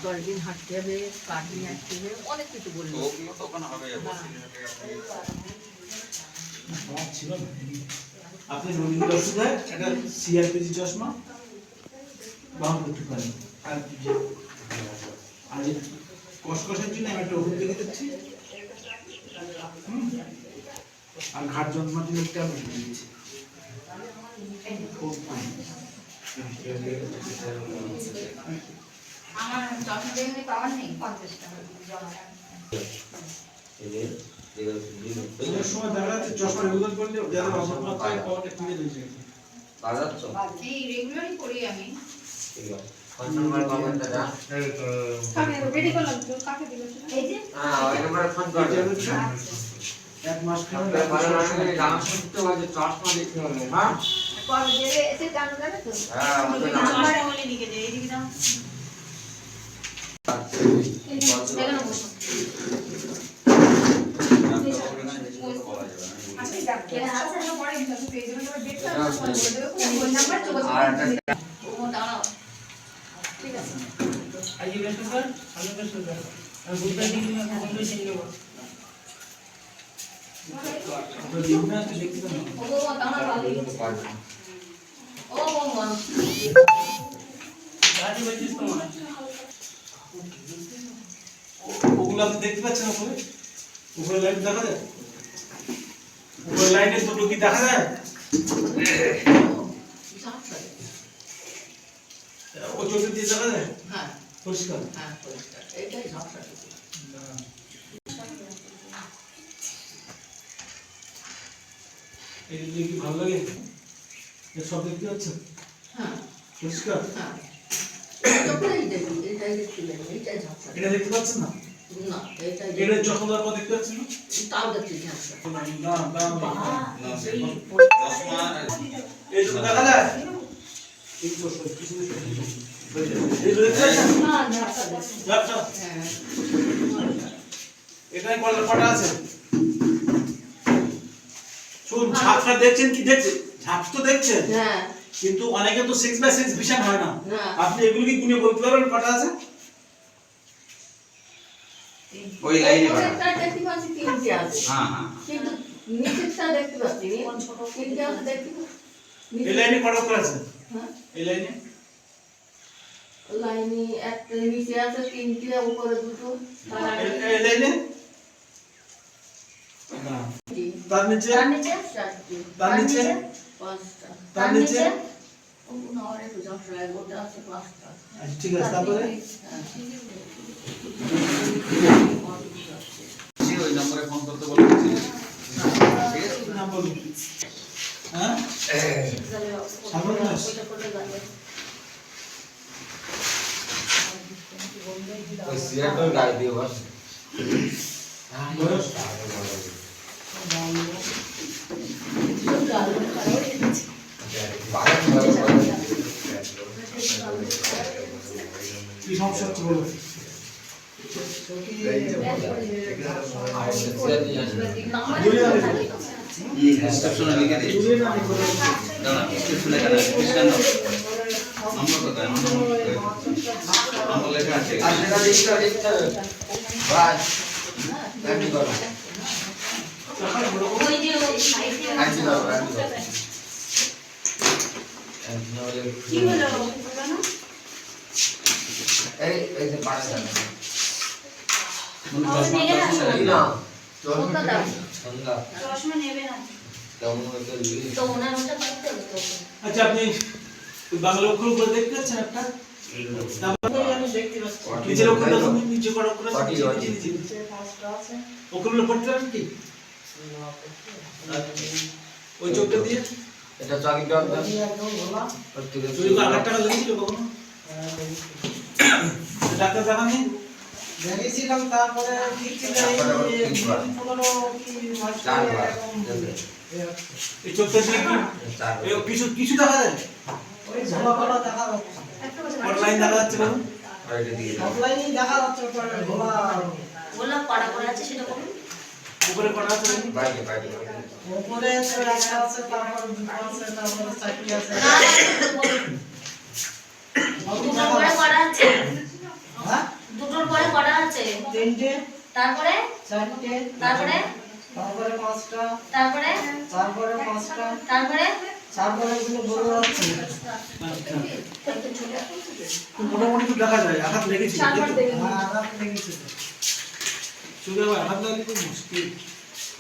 10 দিন হাঁটতে হবে, কাঠ নিয়ে আসতে হবে, অনেক কিছু বললো। আপনি রোগীর ওষুধে একটা সিআরপিজি চশমা ব্যবহার করতে পারেন। আর কসকসের জন্য আমি একটা ওষুধ লিখে দিচ্ছি, আর ঘাট যন্ত্রণার জন্য একটা ওষুধ দিচ্ছি। আমার চশমা দেখলে পাওয়ার নেই, 50 টাকা সময় দেখা যাচ্ছে চশমা রেগুলার করলে যাদের অবস্থায় পাওয়াটা ক্লিয়ার হয়ে যায়। বাজাচ্ছ? এই রেগুলারই করি আমি। ঠিক আছে। ফোন নাম্বার কমেন্টে দাও। কাকে রেডি করলাম তো কাকে দিল এই যে হ্যাঁ, ওই নম্বরে ফোন করে দেব। এক মাস ভালো লাগে জানা শুনতে হবে, চশমা দেখতে হবে, হ্যাঁ? কবে দেবে এসে জানো যাবে তো? হ্যাঁ, ওই নাম্বারে বলে লিখে দে, এইদিকে দাও। এখানে বসো। ওগুলো আপনি দেখতে পাচ্ছেন উপরে? উপরে লাইট দেখা যায়? উপরে লাইটের দুটো কি দেখা যায়? ও চোখে দিয়ে দেখা যায়? হ্যাঁ পরিষ্কার? হ্যাঁ পরিষ্কার, এইটাই ঝাপসা। এই যে কি ভালো লাগে? এ সব দেখতে পাচ্ছেন? হ্যাঁ পরিষ্কার? হ্যাঁ, এইটাই দেখি, এইটাই দেখতে পাই, এইটাই ঝাপসা। এটা দেখতে পাচ্ছেন না? না, এইটাই এটা চশমা দেওয়ার পর দেখতে পাচ্ছেন না? তাও দেখছি ঝাপসা। না, এই দুটো দেখা যায়? এই তো সব কিছু এই দুটো দেখতে পাচ্ছেন? না, ঝাপসা দেখছি। ঝাপসা? হ্যাঁ এখানে কটা আছে? শুন, ঝাপসা দেখছেন কি দেখছেন? ঝাপস তো দেখছেন, হ্যাঁ কিন্তু অনেকে তো 6/6 ভিশন হয় না। না। আপনি এগুলো কি গুনে বলতে পারবেন কটা আছে? ওই লাইনে উপরেরটা দেখতে পাচ্ছি তিনটে আছে, হ্যাঁ হ্যাঁ। কিন্তু নিচেরটা দেখতে পাচ্ছি না। তিনটে আছে দেখতে পাচ্ছি। এই লাইনে কটা করে আছে? হ্যাঁ এই লাইনে লাইনে একটা নিচে আছে তিনটে, উপরে দুটো, তার আগে এই লাইনে না, তার নিচে তার নিচে চারটে, তার নিচে পাঁচটা, তার নিচে ও না, আর একটু ঝাপসা, ওটা আছে পাঁচটা। আচ্ছা ঠিক আছে। তারপরে ওই নম্বরে ফোন করতে বলেছি। ঠিক আছে? নাম্বার হ্যাঁ সামনে ওই সিয়ারটার গায়ে দিয়ে বস। বয়স কি সমস্যা হচ্ছে বলো? রিসেপশনে লিখে দিই। দাঁড়া, রিসেপশনে কেন? খ্রিস্টান না? নম্বর কত? নম্বর লেখা আছে। আর লেখা লিখতে হবে। ভাই, এমনি করো। ওই যে ওই সাইডে এমনি করো, এমনি করো। এমনি হলে কি হলো না? এই যে পাড়া যাবে। এই না কোনটা দাও? সন্ধ্যা চশমা নেবে না কেমন হতো লিখে তো ওনার ওটা করতে হবে তো। আচ্ছা, আপনি ওই বাংলা অক্ষর উপরে দেখতে পাচ্ছেন একটা? আমি দেখতে পাচ্ছি নিচের অক্ষরটা তুমি নিচে করা অক্ষর আছে, পাটি, নিচে নিচে নিচে পাঁচটা আছে। অক্ষরগুলো পড়তে পারেন কি? ওই চোখটা দিয়ে এটা চাকরি জব দাও। একদম ভোলা। প্রত্যেকে চুরি করে 1,000 টাকা লেগেছিল কখনো? ডাক্তার দেখাননি? দেখেছিলাম, তারপরে দেখছি যে চারবার এই চোখটা দিয়ে কি কিছু কিছু দেখা যায়? ওই ঝোলাপালা দেখা যাচ্ছে, কটা লাইন দেখা যাচ্ছে বলুন? আরেকটা দিয়ে দাও। সব লাইনই দেখা যাচ্ছে, ওটা ঘোলা ওলা পাড়া করে আছে সেটা করুন। উপরে কটা আছে? বাইরে বাইরে উপরে তো একটা আছে, তারপরে দুটো আছে, তারপরে চারটি আছে। ওটা পড়া আছে। হ্যাঁ আছে? তিনটে, তারপরে চারটে, তারপরে তারপরে পাঁচটা, তারপরে তারপরে পাঁচটা, তারপরে তারপরে এগুলো বলে যাচ্ছে না। মোটামুটি তো দেখা যায় আঘাত লেগেছিল চারবার দেবেন। হ্যাঁ, আঘাত লেগেছে তো। চোখে আবার আঘাত লাগলে খুব মুশকিল